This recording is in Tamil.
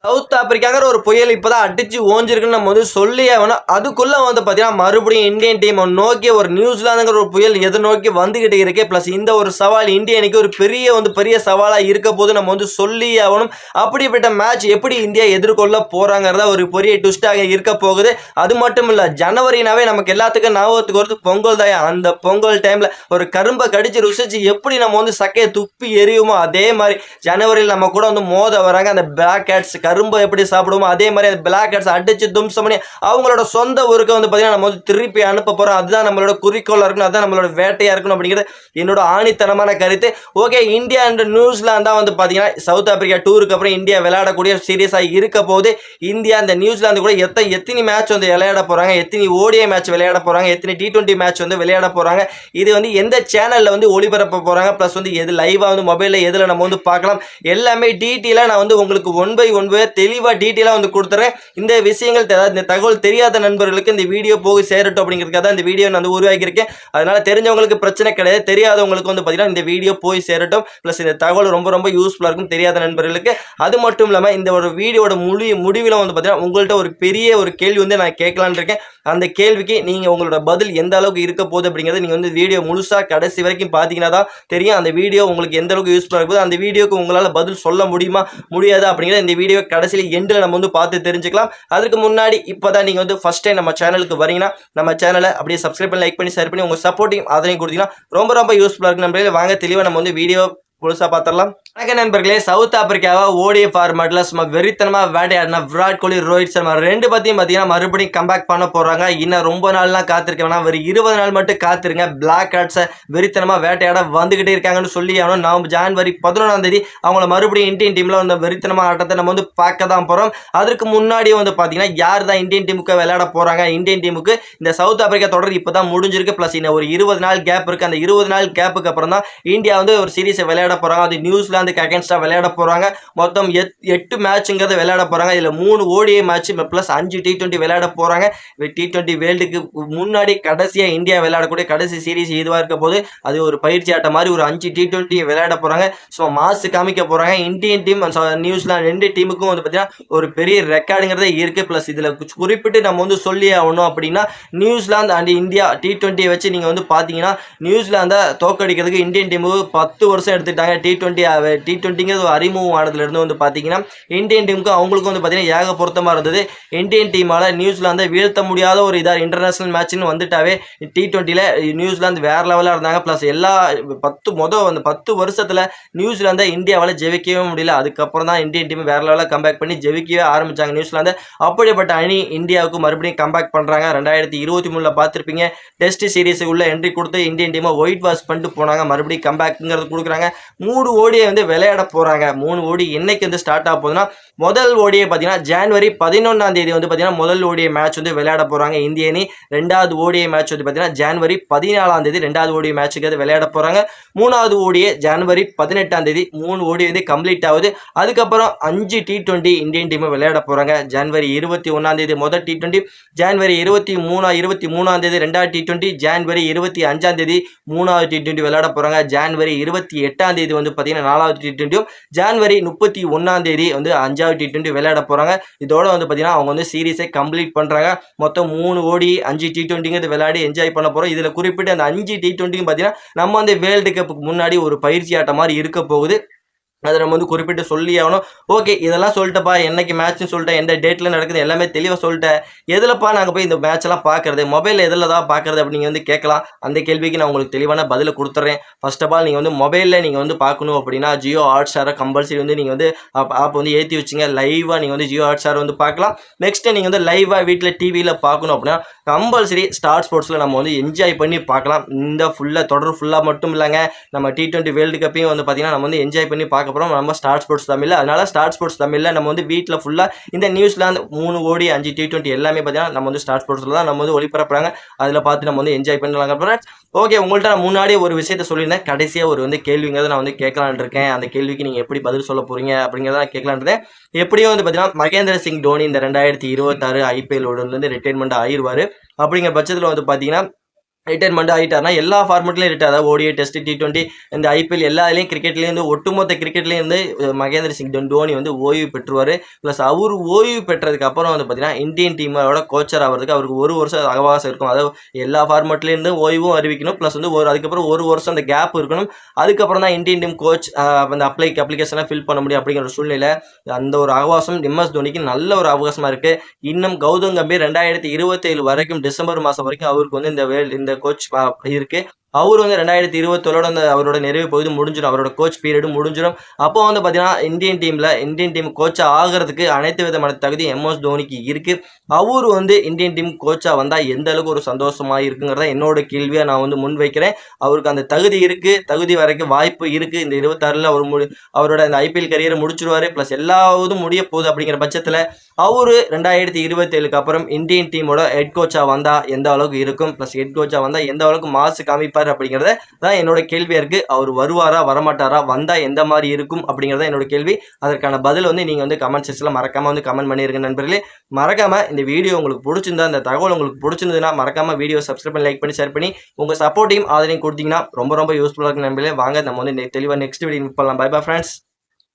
சவுத் ஆப்பிரிக்காங்கிற ஒரு புயல் இப்பதான் அடிச்சு ஓஞ்சிருக்குன்னு நம்ம வந்து சொல்லி ஆகணும். அதுக்குள்ள வந்து பார்த்தீங்கன்னா மறுபடியும் இந்தியன் டீம் நோக்கி ஒரு நியூசிலாந்துங்கிற ஒரு புயல் எதை நோக்கி வந்துகிட்டு இருக்கு. பிளஸ் இந்த ஒரு சவால் இந்திய அணிக்கு ஒரு பெரிய சவாலா இருக்க போது நம்ம வந்து சொல்லி ஆகணும். அப்படிப்பட்ட மேட்ச் எப்படி இந்தியா எதிர்கொள்ள போறாங்கிறத ஒரு பெரிய ட்விஸ்டாக இருக்க போகுது. அது மட்டும் இல்ல, ஜனவரினாவே நமக்கு எல்லாத்துக்கும் ஞாபகத்துக்கு வருது பொங்கல் தான். அந்த பொங்கல் டைம்ல ஒரு கரும்பை கடிச்சு ருசிச்சு எப்படி நம்ம வந்து சக்கையை துப்பி எரியுமோ அதே மாதிரி ஜனவரியில் நம்ம கூட வந்து மோத வராங்க. அந்த பிளாக் கேட்ஸ் கரும்பு எப்படி சாப்பிடுவோமோ அதே மாதிரி அந்த பிளாக் கேட்ஸ் அடிச்சு தும்சம் பண்ணி அவங்களோட சொந்த ஊருக்கு வந்து பார்த்தீங்கன்னா நம்ம வந்து திருப்பி அனுப்ப போறோம். அதுதான் நம்மளோட குறிக்கோளா இருக்கணும், அதுதான் நம்மளோட வேட்டையா இருக்கணும் அப்படிங்கிறது என்னோட ஆணித்தனமான கருத்து. ஓகே, இந்தியா அண்ட் நியூசிலாந்து தான் வந்து பார்த்தீங்கன்னா சவுத் ஆப்பிரிக்கா டூருக்கு அப்புறம் இந்தியா விளையாடக்கூடிய சீரியஸாக இருக்க போது. இந்தியா அந்த நியூசிலாந்து கூட எத்தனை மேட்ச் வந்து விளையாட போறாங்க, எத்தனை ஓடிஐ மேட்ச் விளையாட போறாங்க, எத்தனை T20 மேட்ச் வந்து விளையாட போறாங்க, இது வந்து எந்த சேனல்ல வந்து ஒளிபரப்ப போறாங்க, பிளஸ் வந்து எது லைவா வந்து மொபைல்ல எதுல நம்ம வந்து பார்க்கலாம், எல்லாமே டீட்டெயிலாக நான் வந்து உங்களுக்கு ஒன் பை ஒன் தெளிவாக டீட்டெயிலாக வந்து கொடுத்துறேன். இந்த விஷயங்கள் இந்த தகவல் தெரியாத நண்பர்களுக்கு இந்த வீடியோ போய் சேரட்டும் அப்படிங்கிறதுக்காக தான் இந்த வீடியோ நான் வந்து உருவாக்கியிருக்கேன். அதனால தெரிஞ்சவங்களுக்கு பிரச்சனை கிடையாது, தெரியாதவங்களுக்கு வந்து பார்த்தீங்கன்னா இந்த வீடியோ போய் சேரட்டும். ப்ளஸ் இந்த தகவல் ரொம்ப யூஸ்ஃபுல்லாக இருக்கும் தெரியாத நண்பர்களுக்கு. அது மட்டும் இல்லாமல் இந்த ஒரு வீடியோட முடிவில் வந்து பார்த்தீங்கன்னா உங்கள்கிட்ட ஒரு பெரிய ஒரு கேள்வி வந்து நான் கேட்கலான்னு இருக்கேன். அந்த கேள்விக்கு நீங்கள் உங்களோட பதில் எந்த அளவுக்கு இருக்க போகுது அப்படிங்கிறது நீங்கள் வந்து வீடியோ முழுசாக கடைசி வரைக்கும் பார்த்தீங்கன்னா தான் தெரியும் அந்த வீடியோ உங்களுக்கு எந்த அளவுக்கு யூஸ்ஃபுல்லாக இருக்குது. அந்த வீடியோக்கு உங்களால் பதில் சொல்ல முடியுமா முடியாதா அப்படிங்கிறத இந்த வீடியோ கடைசியில் எண்டில் நம்ம வந்து பார்த்து தெரிஞ்சுக்கலாம். அதுக்கு முன்னாடி இப்போ தான் நீங்கள் வந்து ஃபஸ்ட் டைம் நம்ம சேனலுக்கு வரீங்கன்னா நம்ம சேனலை அப்படியே சப்ஸ்கிரைப் பண்ணி லைக் பண்ணி ஷேர் பண்ணி உங்கள் சப்போர்ட்டையும் அதனையும் கொடுத்தீங்கன்னா ரொம்ப யூஸ்ஃபுல்லாக இருக்கு நண்பர்களே. வாங்க தெளிவாக நம்ம வந்து வீடியோ முழுசா பார்த்துடலாம். வணக்கம் நண்பர்களே, சவுத் ஆப்பிரிக்காவை ஓடிஐ ஃபார்மேட்ல சும்மா வெறித்தனமா வேட்டையாடின விராட் கோலி, ரோஹித் சர்மா ரெண்டு பத்தியும் பார்த்தீங்கன்னா மறுபடியும் கம்பேக் பண்ண போறாங்க. இன்னும் ரொம்ப நாள்லாம் காத்திருக்க வேணாம், ஒரு 20 நாள் மட்டும் காத்திருங்க. பிளாக் கேட்ஸை வெறித்தனமா வேட்டையாட வந்துகிட்டே இருக்காங்கன்னு சொல்லி ஆகணும். நாம் ஜனவரி 11ஆம் தேதி அவங்கள மறுபடியும் இந்தியன் டீம்ல வந்து வெறித்தனமா ஆட்டத்தை நம்ம வந்து பார்க்க தான் போறோம். அதற்கு முன்னாடியே வந்து பார்த்தீங்கன்னா யார் தான் இந்தியன் டீமுக்கு விளையாட போறாங்க, இந்தியன் டீமுக்கு இந்த சவுத் ஆப்பிரிக்கா தொடர் இப்பதான் முடிஞ்சிருக்கு. பிளஸ் இன்னும் ஒரு 20 நாள் கேப் இருக்கு. அந்த 20 நாள் கேப்புக்கு அப்புறம் தான் இந்தியா வந்து ஒரு சீரீஸை விளையாட போறாங்க. அது நியூசிலாந்துக்கு அகைன்ஸ்டா விளையாட போறாங்க. மொத்தம் 8 மேட்ச்ங்கிறத விளையாட போறாங்க. இதுல 3 ஓடிஐ மேட்ச் பிளஸ் 5 T20 விளையாட போறாங்க. T20 வேர்ல்டுக்கு முன்னாடி கடைசியா இந்தியா விளையாடக்கூடிய கடைசி சீரீஸ் இதுவா இருக்க போது அது ஒரு பயிற்சி ஆட்டம் மாதிரி ஒரு 5 T20 விளையாட போறாங்க. ஸோ மாசு காமிக்க போறாங்க. இந்தியன் டீம் நியூசிலாந்து ரெண்டு டீமுக்கும் வந்து பார்த்தீங்கன்னா ஒரு பெரிய ரெக்கார்டுங்கிறதே இருக்கு. பிளஸ் இதுல குறிப்பிட்டு நம்ம வந்து சொல்லி ஆகணும் அப்படின்னா நியூசிலாந்து அண்ட் இந்தியா T20 வச்சு நீங்க வந்து பாத்தீங்கன்னா நியூசிலாந்தை தோக்கடிக்கிறதுக்கு இந்தியன் டீமுக்கு 10 வருஷம் எடுத்துட்டாங்க. T20ங்கிறது அறிமுகம் ஆனதுல இருந்து வந்து பாத்தீங்கன்னா இந்தியன் டீமுக்கு அவங்களுக்கும் வந்து பாத்தீங்கன்னா ஏக பொருத்தமா இருந்தது. இந்தியன் டீமால நியூசிலாந்தை வீழ்த்த முடியாத ஒரு இதா இன்டர்நேஷனல் மேட்ச்னு வந்துட்டாவே T20ல நியூசிலாந்து வேற லெவலா இருந்தாங்க. பிளஸ் எல்லா 10 வருஷத்துல நியூசிலாந்தை இந்தியாவால ஜெயிக்கவே முடியல. அதுக்கப்புறம் தான் இந்தியன் டீம் வேற லெவலில் கம்பேக் பண்ணி ஜெயிக்கவே ஆரம்பிச்சாங்க நியூசிலாந்து. அப்படிப்பட்ட அணி இந்தியாவுக்கு மறுபடியும் கம்பேக் பண்றாங்க. 2023ல பார்த்திருப்பீங்க, டெஸ்ட் சீரீஸ் உள்ள என்ட்ரி கொடுத்து இந்தியன் டீமை ஒயிட் வாஷ் பண்ணிட்டு போனாங்க. மறுபடியும் கம்பேக்ங்கிறது கொடுக்குறாங்க. 3 ஓடியை வந்து விளையாட போறாங்க. 3 ஓடி என்னைக்கு வந்து ஸ்டார்ட் ஆக போகுதுன்னா முதல் ஓடியை பார்த்தீங்கன்னா ஜனவரி 11ஆம் தேதி வந்து பார்த்தீங்கன்னா முதல் ஓடிஐ மேட்ச் வந்து விளையாட போறாங்க இந்திய அணி. 2வது ஓடிஐ மேட்ச் வந்து பார்த்தீங்கன்னா ஜனவரி 14ஆம் தேதி 2வது ஓடிஐ மேட்சுக்கு வந்து விளையாட போறாங்க. 3வது ஓடிஐ ஜனவரி 18ஆம் தேதி 3 ஓடிஐ வந்து கம்ப்ளீட் ஆகுது. அதுக்கப்புறம் 5 T20 இந்தியன் டீம் விளையாட போறாங்க. ஜனவரி 21ஆம் தேதி முதல் T20, ஜனவரி 23ஆம் தேதி 2வது T20, ஜனவரி 25ஆம் தேதி 3வது T20 விளையாட போறாங்க. ஜனவரி 28ஆம் தேதி வந்து பார்த்தீங்கன்னா 4வது T20, ஜனவரி 31ஆம் தேதி வந்து 5வது T20 விளையாட போறாங்க. இதோட வந்து பார்த்தீங்கன்னா அவங்க வந்து சீரீஸை கம்ப்ளீட் பண்றாங்க. மொத்தம் 3 ஓடி 5 T20 விளையாடி என்ஜாய் பண்ண போறோம். இதுல குறிப்பிட்டு அந்த 5 T20 பார்த்தீங்கன்னா நம்ம வந்து வேர்ல்டு கப்புக்கு முன்னாடி ஒரு பயிற்சி ஆட்டம் மாதிரி இருக்க போகுது. அதை நம்ம வந்து குறிப்பிட்டு சொல்லி ஆகணும். ஓகே, இதெல்லாம் சொல்லிட்டப்பா, என்னைக்கு மேட்ச்னு சொல்லிட்டேன், எந்த டேட்டில் நடக்குது எல்லாமே தெளிவாக சொல்லிட்டேன். எதுலப்பா நாங்கள் போய் இந்த மேட்ச்லாம் பார்க்குறது, மொபைலில் எதில் தான் பார்க்குறது அப்படின்னு நீங்கள் வந்து கேட்கலாம். அந்த கேள்விக்கு நான் உங்களுக்கு தெளிவான பதிலை கொடுத்துட்றேன். ஃபர்ஸ்ட் ஆஃப் ஆல் நீங்கள் வந்து மொபைலில் நீங்கள் வந்து பார்க்கணும் அப்படின்னா ஜியோ ஹாட்ஸ்டாரை கம்பல்சரி வந்து நீங்கள் வந்து ஆப் வந்து ஏற்றி வச்சுங்க. லைவாக நீங்கள் வந்து ஜியோ ஹாட்ஸ்டார் வந்து பார்க்கலாம். நெக்ஸ்ட்டு நீங்கள் வந்து லைவாக வீட்டில் டிவியில் பார்க்கணும் அப்படின்னா கம்பல்சரி ஸ்டார் ஸ்போர்ட்ஸில் நம்ம வந்து என்ஜாய் பண்ணி பார்க்கலாம். இந்த தொடர் ஃபுல்லாக மட்டும் இல்லைங்க, நம்ம T20 வேர்ல்டு கப்பையும் வந்து பார்த்தீங்கன்னா நம்ம வந்து என்ஜாய் பண்ணி பார்க்க போகிறோம். நம்ம ஸ்டார் ஸ்போர்ட்ஸ் தமிழில். அதனால ஸ்டார் ஸ்போர்ட்ஸ் தமிழில் நம்ம வந்து வீட்டில் ஃபுல்லாக இந்த நியூசிலாந்து 3 ஓடி 5 T20 எல்லாமே பார்த்தீங்கன்னா நம்ம வந்து ஸ்டார் ஸ்போர்ட்ஸில் தான் நம்ம வந்து ஒளிபரப்புறாங்க. அதில் பார்த்து நம்ம வந்து என்ஜாய் பண்ணலாங்க. ஓகே, உங்கள்கிட்ட நான் முன்னாடியே ஒரு விஷயத்த சொல்லியிருந்தேன். கடைசியாக ஒரு வந்து கேள்விங்கிறத நான் வந்து கேட்கலான் இருக்கேன். அந்த கேள்விக்கு நீங்கள் எப்படி பதில் சொல்ல போகிறீங்க அப்படிங்கிறத நான் கேட்கலான் இருந்தேன். எப்படியும் வந்து பார்த்தீங்கன்னா மகேந்திர சிங் தோனி இந்த 2026 IPL இருந்து ரிட்டைர்மெண்ட் ஆயிடுவார். அப்படிங்கிற பட்சத்தில் வந்து பார்த்தீங்கன்னா ரிட்டைர்மெண்ட் ஆகிட்டார்னா எல்லா ஃபார்மெட்லையும் ரிட்டையர், அதாவது ஓடிஐ டெஸ்ட் T20 இந்த ஐபிஎல் எல்லாத்துலேயும் கிரிக்கெட்லேயும் வந்து ஒட்டுமொத்த கிரிக்கெட்லேயும் வந்து மகேந்திர சிங் தோனி வந்து ஓய்வு பெற்றுவார். ப்ளஸ் அவர் ஓய்வு பெற்றதுக்கு அப்புறம் வந்து பார்த்தீங்கன்னா இந்தியன் டீமோட கோச்சர் ஆகிறதுக்கு அவருக்கு 1 வருஷம் அவகாசம் இருக்கும். அதாவது எல்லா ஃபார்மெட்லேருந்து ஓய்வும் அறிவிக்கணும், ப்ளஸ் வந்து அதுக்கப்புறம் 1 வருஷம் அந்த கேப் இருக்கணும். அதுக்கப்புறம் தான் இந்தியன் டீம் கோச் அந்த அப்ளிகேஷன்லாம் ஃபில் பண்ண முடியும் அப்படிங்கிற ஒரு சூழ்நிலை. அந்த ஒரு அவகாசம் MS தோனிக்கு நல்ல ஒரு அவகாசமாக இருக்குது. இன்னும் கௌதம் கம்பீர் 2027 வரைக்கும் டிசம்பர் மாதம் வரைக்கும் அவருக்கு வந்து இந்த கோச் இருக்கு. அவர் வந்து 2027 அந்த அவரோட நிறைவு பகுதி முடிஞ்சிடும், அவரோட கோச் பீரியடு முடிஞ்சிடும். அப்போ வந்து பார்த்தீங்கன்னா இந்தியன் டீம் கோச்சா ஆகிறதுக்கு அனைத்து விதமான தகுதி MS தோனிக்கு இருக்கு. அவர் வந்து இந்தியன் டீம் கோச்சா வந்தால் எந்த அளவுக்கு ஒரு சந்தோஷமா இருக்குங்கிறத என்னோட கேள்வியை நான் வந்து முன் வைக்கிறேன். அவருக்கு அந்த தகுதி இருக்கு, தகுதி வரைக்கும் வாய்ப்பு இருக்கு. இந்த 26ல் அவர் அவரோட அந்த IPL கரியரை முடிச்சிருவாரு. ப்ளஸ் எல்லாவதும் முடிய போகுது அப்படிங்கிற பட்சத்தில் அவரு 2027க்கு அப்புறம் இந்தியன் டீமோட ஹெட் கோச்சா வந்தா எந்த அளவுக்கு இருக்கும், ப்ளஸ் ஹெட் கோச்சா வந்தா எந்த அளவுக்கு மாசு காமிப்பார் அப்படிங்கிறத தான் என்னோட கேள்வியா இருக்கு. அவர் வருவாரா வரமாட்டாரா, வந்தா எந்த மாதிரி இருக்கும் அப்படிங்கிறத என்னோட கேள்வி. அதற்கான பதில் வந்து நீங்க வந்து கமெண்ட் செக்ஷன்ல மறக்காம வந்து கமெண்ட் பண்ணிருங்க நண்பர்களே. மறக்காம இந்த வீடியோ உங்களுக்கு பிடிச்சிருந்தா, இந்த தகவல் உங்களுக்கு பிடிச்சிருந்ததுன்னா மறக்காம வீடியோ சப்ஸ்கிரைப் பண்ணி லைக் பண்ணி ஷேர் பண்ணி உங்க சப்போர்ட்டையும் ஆதரவையும் கொடுத்தீங்கன்னா ரொம்ப ரொம்ப யூஸ்ஃபுல்லா இருக்கு நண்பர்களே. வாங்க நம்ம வந்து தெளிவா நெக்ஸ்ட் வீடியோ மீட் பண்ணலாம். Bye bye friends.